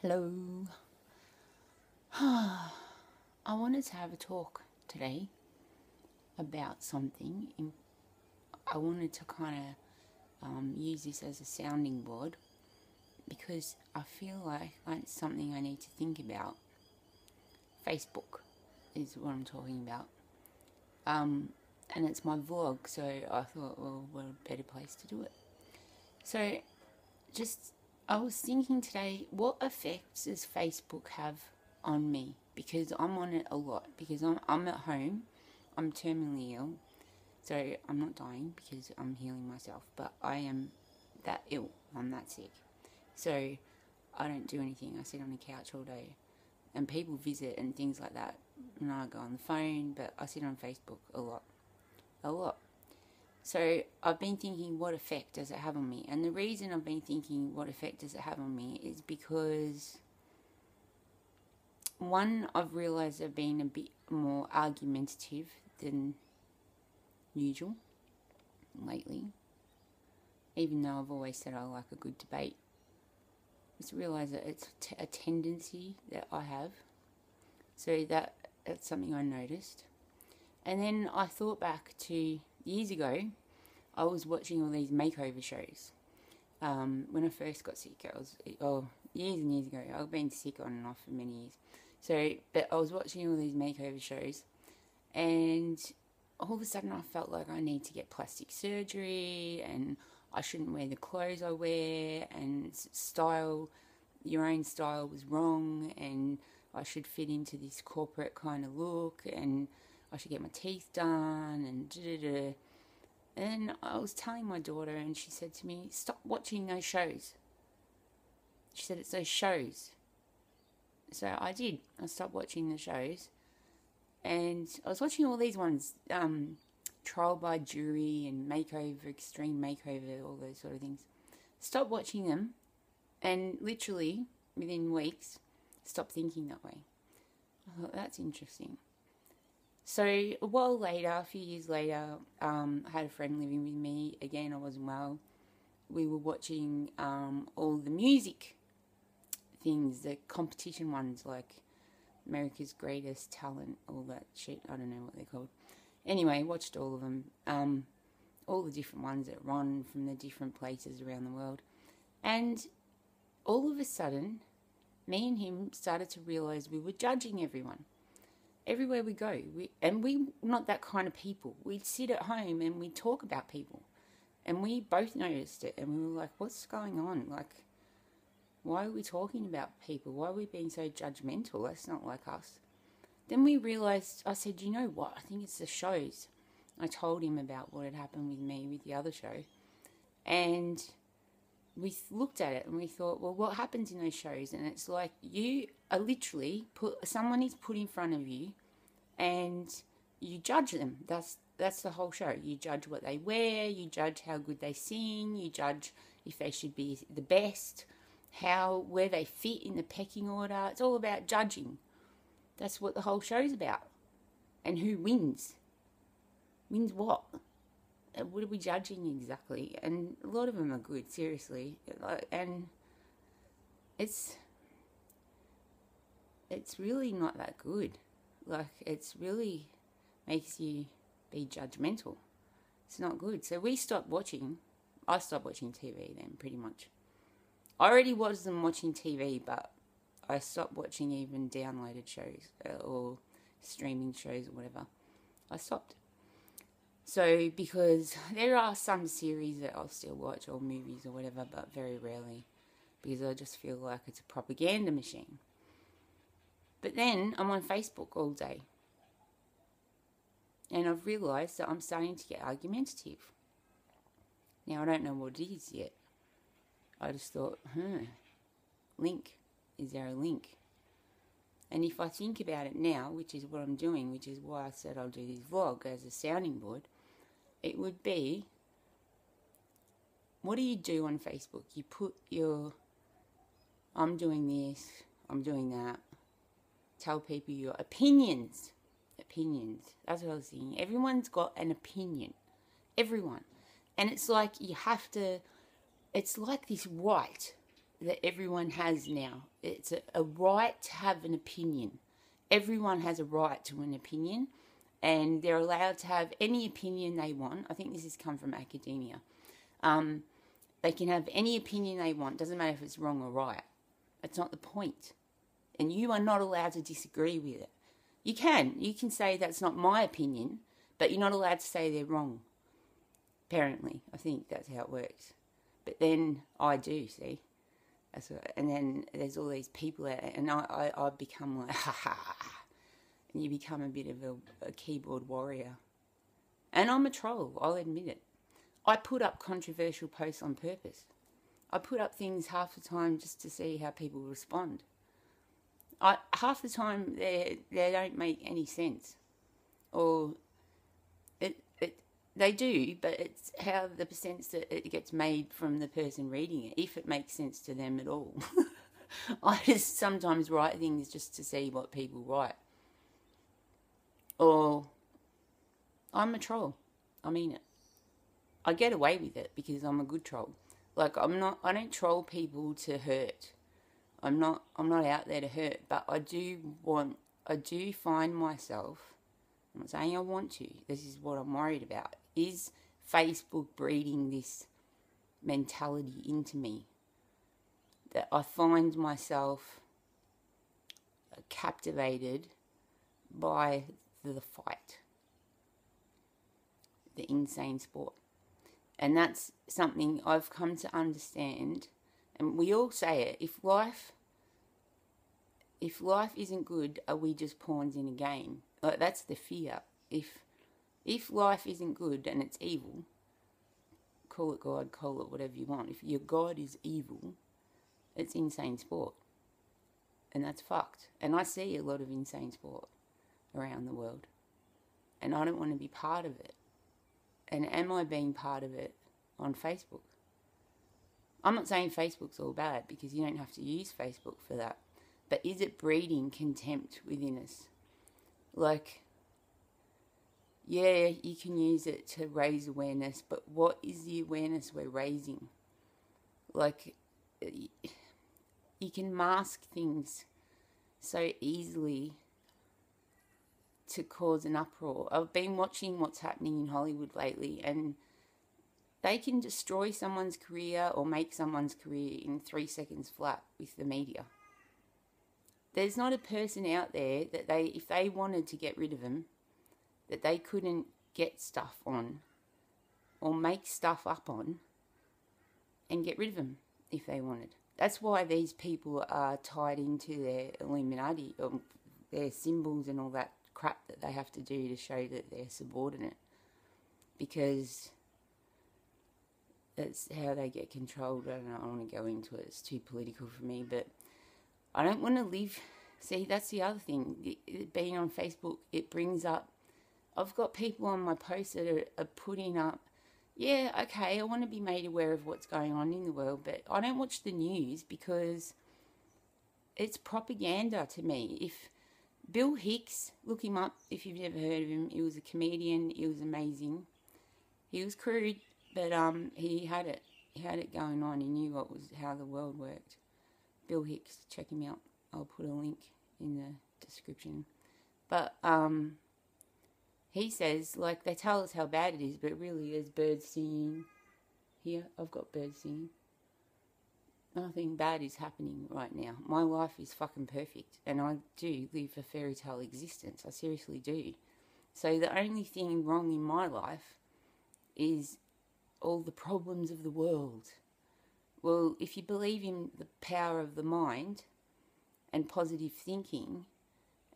Hello. I wanted to have a talk today about something. I wanted to kind of use this as a sounding board because I feel like it's something I need to think about. Facebook is what I'm talking about. And it's my vlog, so I thought, well, what a better place to do it. So, I was thinking today, what effects does Facebook have on me? Because I'm on it a lot. Because I'm at home, I'm terminally ill, so I'm not dying because I'm healing myself. But I am that ill. I'm that sick. So I don't do anything. I sit on the couch all day, and people visit and things like that. And I go on the phone, but I sit on Facebook a lot. So I've been thinking, what effect does it have on me? And the reason I've been thinking, what effect does it have on me, is because, one, I've realised I've been a bit more argumentative than usual lately. Even though I've always said I like a good debate. I just realised that it's a tendency that I have. So that's something I noticed. And then I thought back to years ago, I was watching all these makeover shows. When I first got sick, years and years ago. I've been sick on and off for many years. But I was watching all these makeover shows, and all of a sudden I felt like I need to get plastic surgery, and I shouldn't wear the clothes I wear, and your own style was wrong, and I should fit into this corporate kind of look, and I should get my teeth done, and da-da-da. And I was telling my daughter, and she said to me, stop watching those shows. She said, it's those shows. So I did. I stopped watching the shows. And I was watching all these ones, Trial by Jury and Makeover, Extreme Makeover, all those sort of things. Stopped watching them, and literally, within weeks, stopped thinking that way. I thought, that's interesting. So a while later, a few years later, I had a friend living with me. Again, I wasn't well. We were watching all the music things, the competition ones, like America's Greatest Talent, all that shit. I don't know what they're called. Anyway, watched all of them, all the different ones that run from the different places around the world. And all of a sudden, me and him started to realise we were judging everyone. Everywhere we go, we're not that kind of people. We'd sit at home and we'd talk about people, and we both noticed it, and we were like, what's going on? Like, why are we talking about people? Why are we being so judgmental? That's not like us. Then we realised, I said, you know what? I think it's the shows. I told him about what had happened with me with the other show, and we looked at it and we thought, well, what happens in those shows? And it's like, you are literally someone is put in front of you, and you judge them. That's the whole show. You judge what they wear, you judge how good they sing, you judge if they should be the best, where they fit in the pecking order. It's all about judging. That's what the whole show's about. And who wins? Wins what? What are we judging exactly? And a lot of them are good, seriously. And it's really not that good. Like, it's really makes you be judgmental. It's not good. So we stopped watching. I stopped watching TV then, pretty much. I already wasn't watching TV, but I stopped watching even downloaded shows or streaming shows or whatever. I stopped. So, because there are some series that I'll still watch, or movies or whatever, but very rarely, because I just feel like it's a propaganda machine. But then I'm on Facebook all day, and I've realised that I'm starting to get argumentative. Now, I don't know what it is yet. I just thought, link. Is there a link? And if I think about it now, which is what I'm doing, which is why I said I'll do this vlog as a sounding board, it would be, what do you do on Facebook? You put I'm doing this, I'm doing that. Tell people your opinions. That's what I was thinking. Everyone's got an opinion. Everyone. And it's like it's like this right that everyone has now. It's a right to have an opinion. Everyone has a right to an opinion, and they're allowed to have any opinion they want. I think this has come from academia. They can have any opinion they want. Doesn't matter if it's wrong or right. That's not the point. And you are not allowed to disagree with it. You can say that's not my opinion, but you're not allowed to say they're wrong. Apparently, I think that's how it works. But then I do, see. And then there's all these people out there, and I become like, ha ha. And you become a bit of a keyboard warrior. And I'm a troll, I'll admit it. I put up controversial posts on purpose. I put up things half the time just to see how people respond. Half the time they don't make any sense. Or they do, but it's how the sense that it gets made from the person reading it, if it makes sense to them at all. I just sometimes write things just to see what people write. Or I'm a troll. I mean it. I get away with it because I'm a good troll. Like I don't troll people to hurt. I'm not out there to hurt, but I do find myself, I'm not saying I want to, this is what I'm worried about. Is Facebook breeding this mentality into me? That I find myself captivated by the fight. The insane sport. And that's something I've come to understand. And we all say it. If life isn't good, are we just pawns in a game? Like, that's the fear. If life isn't good and it's evil, call it God, call it whatever you want. If your God is evil, it's insane sport. And that's fucked. And I see a lot of insane sport around the world. And I don't want to be part of it. And am I being part of it on Facebook? I'm not saying Facebook's all bad, because you don't have to use Facebook for that. But is it breeding contempt within us? Like, yeah, you can use it to raise awareness, but what is the awareness we're raising? Like, you can mask things so easily to cause an uproar. I've been watching what's happening in Hollywood lately, and they can destroy someone's career or make someone's career in 3 seconds flat with the media. There's not a person out there that if they wanted to get rid of them, that they couldn't get stuff on or make stuff up on and get rid of them if they wanted. That's why these people are tied into their Illuminati, or their symbols and all that crap that they have to do to show that they're subordinate. Because that's how they get controlled. I don't want to go into it. It's too political for me. But I don't want to live... See, that's the other thing. Being on Facebook, it brings up... I've got people on my posts that are putting up, yeah, okay, I want to be made aware of what's going on in the world, but I don't watch the news because it's propaganda to me. If Bill Hicks, look him up if you've never heard of him. He was a comedian. He was amazing. He was crude, but he had it. He had it going on. He knew how the world worked. Bill Hicks, check him out. I'll put a link in the description. But he says, like, they tell us how bad it is, but really there's birds singing. Here, I've got birds singing. Nothing bad is happening right now. My life is fucking perfect, and I do live a fairytale existence. I seriously do. So the only thing wrong in my life is all the problems of the world. Well, if you believe in the power of the mind and positive thinking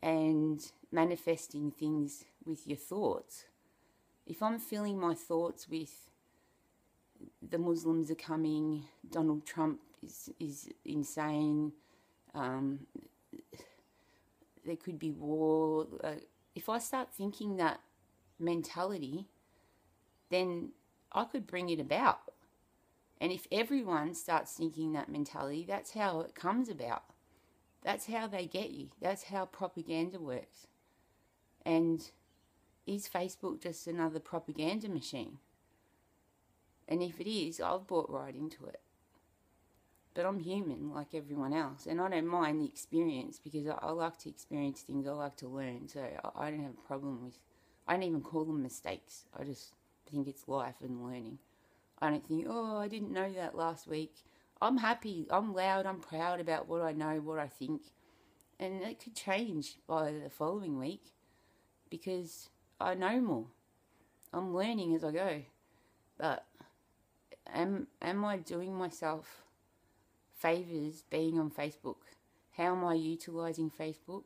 and manifesting things with your thoughts, if I'm filling my thoughts with the Muslims are coming, Donald Trump is insane, there could be war, if I start thinking that mentality, then I could bring it about. And if everyone starts thinking that mentality, that's how it comes about. That's how they get you. That's how propaganda works. And is Facebook just another propaganda machine? And if it is, I've bought right into it. but I'm human like everyone else, and I don't mind the experience because I like to experience things. I like to learn, so I don't have a problem with. I don't even call them mistakes. I just think it's life and learning. I don't think, oh, I didn't know that last week. I'm happy. I'm loud. I'm proud about what I know, what I think, and it could change by the following week because I know more. I'm learning as I go, but am I doing myself favors being on Facebook? How am I utilizing Facebook?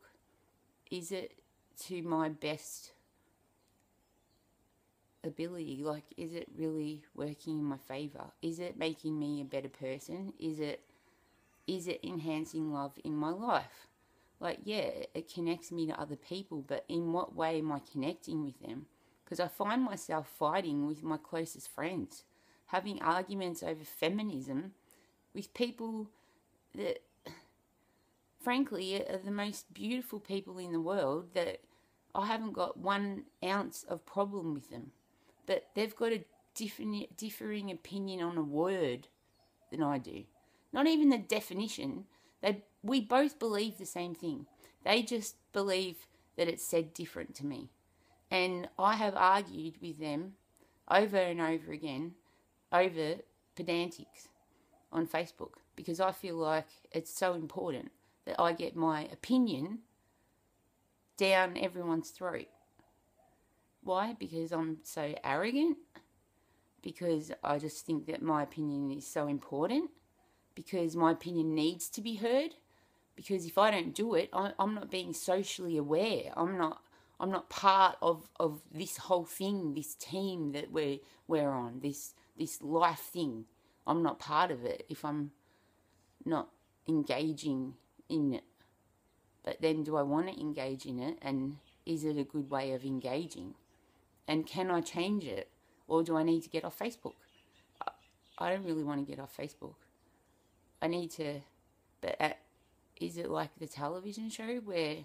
Is it to my best ability? Like, is it really working in my favor? Is it making me a better person? Is it enhancing love in my life? Like, yeah, it connects me to other people, but in what way am I connecting with them? Because I find myself fighting with my closest friends, having arguments over feminism with people that, frankly, are the most beautiful people in the world, that I haven't got 1 ounce of problem with them. But they've got a differing opinion on a word than I do. Not even the definition. We both believe the same thing. They just believe that it's said different to me. And I have argued with them over and over again over pedantics on Facebook because I feel like it's so important that I get my opinion down everyone's throat. Why? Because I'm so arrogant? Because I just think that my opinion is so important? Because my opinion needs to be heard? Because if I don't do it, I'm not being socially aware. I'm not part of this whole thing, this team that we're on, this life thing. I'm not part of it if I'm not engaging in it. But then do I want to engage in it? And is it a good way of engaging? And can I change it? Or do I need to get off Facebook? I don't really want to get off Facebook. I need to, but is it like the television show where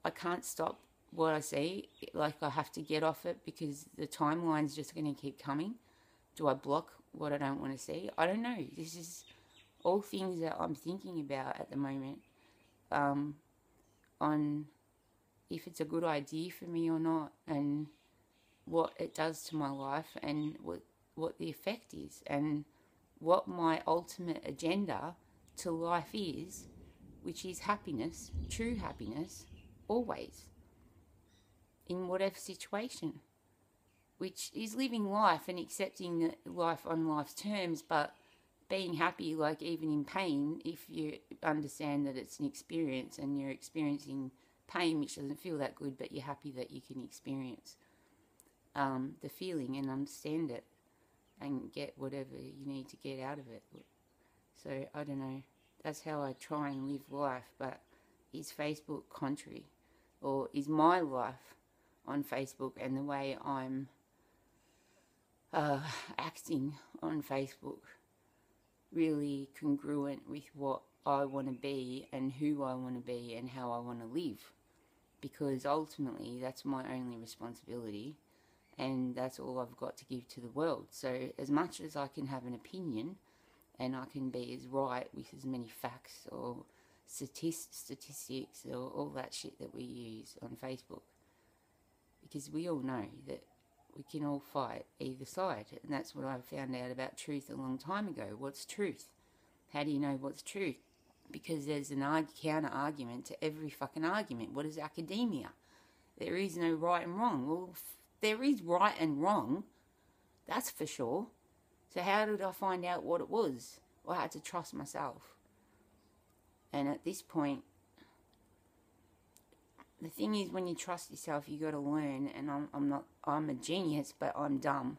I can't stop what I see? Like I have to get off it because the timeline's just going to keep coming? Do I block what I don't want to see? I don't know. This is all things that I'm thinking about at the moment. On if it's a good idea for me or not, and what it does to my life, and what the effect is, and what my ultimate agenda to life is, which is happiness, true happiness, always, in whatever situation, which is living life and accepting life on life's terms, but being happy, like even in pain, if you understand that it's an experience and you're experiencing pain which doesn't feel that good, but you're happy that you can experience the feeling and understand it and get whatever you need to get out of it. So I don't know, that's how I try and live life. But is Facebook contrary, or is my life on Facebook and the way I'm acting on Facebook really congruent with what I want to be and who I want to be and how I want to live? Because ultimately that's my only responsibility, and that's all I've got to give to the world. So as much as I can have an opinion and I can be as right with as many facts or statistics or all that shit that we use on Facebook, because we all know that we can all fight either side. And that's what I found out about truth a long time ago. What's truth? How do you know what's truth? Because there's an counter-argument to every fucking argument. What is academia? There is no right and wrong. Well, there is right and wrong, that's for sure. So how did I find out what it was? Well, I had to trust myself. And at this point, the thing is, when you trust yourself, you got to learn. And I'm a genius, but I'm dumb.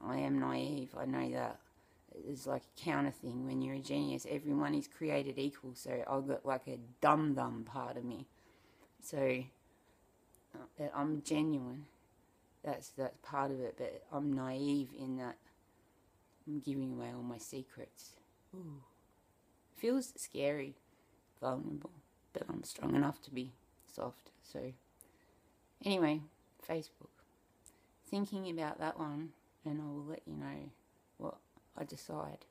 I am naive. I know that. It's like a counter thing. When you're a genius, everyone is created equal. So I've got like a dumb part of me. So I'm genuine. That's part of it. But I'm naive in that I'm giving away all my secrets. Ooh. Feels scary, vulnerable, but I'm strong enough to be soft. So anyway, Facebook. Thinking about that one, and I will let you know what I decide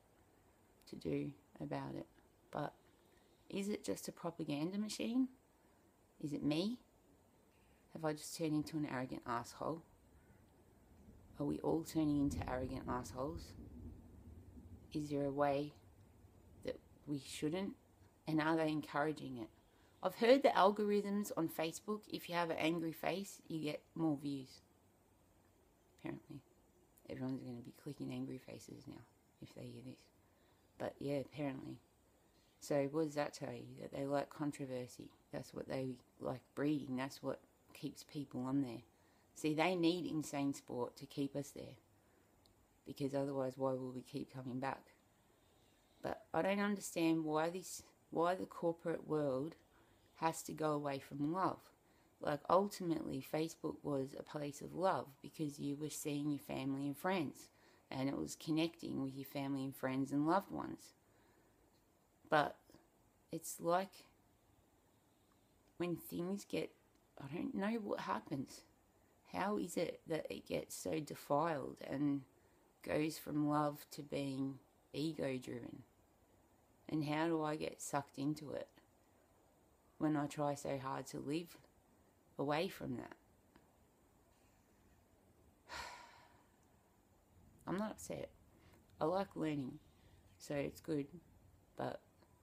to do about it. But is it just a propaganda machine? Is it me? Have I just turned into an arrogant asshole? Are we all turning into arrogant assholes? Is there a way that we shouldn't? And are they encouraging it? I've heard the algorithms on Facebook, if you have an angry face, you get more views. Apparently. Everyone's going to be clicking angry faces now, if they hear this. But yeah, apparently. So what does that tell you? That they like controversy. That's what they like breeding. That's what keeps people on there. See, they need insane sport to keep us there. Because otherwise, why will we keep coming back? But I don't understand why the corporate world has to go away from love. Like, ultimately, Facebook was a place of love because you were seeing your family and friends. And it was connecting with your family and friends and loved ones. But it's like when things get, I don't know what happens. How is it that it gets so defiled and goes from love to being ego-driven? And how do I get sucked into it when I try so hard to live away from that? I'm not upset. I like learning, so it's good. But,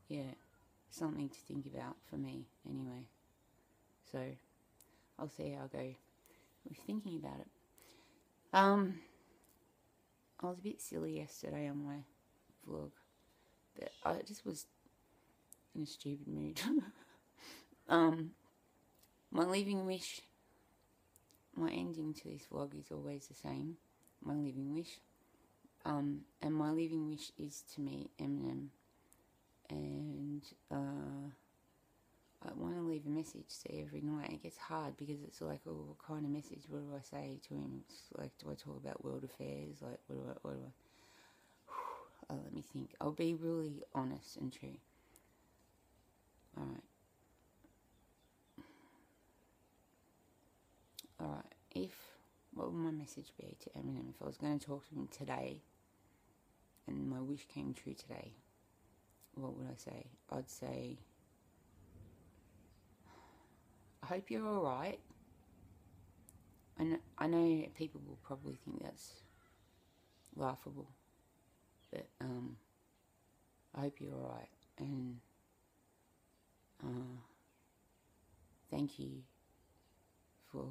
yeah, something to think about for me anyway. So, I'll see how I go with thinking about it. I was a bit silly yesterday on my vlog. But I just was in a stupid mood. My living wish, my ending to this vlog is always the same. My living wish. And my living wish is to meet Eminem. And I want to leave a message to every night. It gets hard because it's like, oh, what kind of message? What do I say to him? It's like, do I talk about world affairs? Like, what do I let me think. I'll be really honest and true. Alright. What would my message be to Eminem if I was going to talk to him today and my wish came true today? What would I say? I'd say, I hope you're alright. I know people will probably think that's laughable. But, I hope you're alright, and, thank you for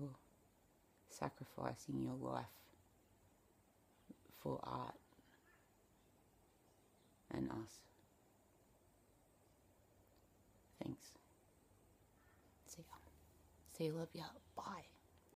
sacrificing your life for art and us. Thanks. See ya. Love ya. Bye.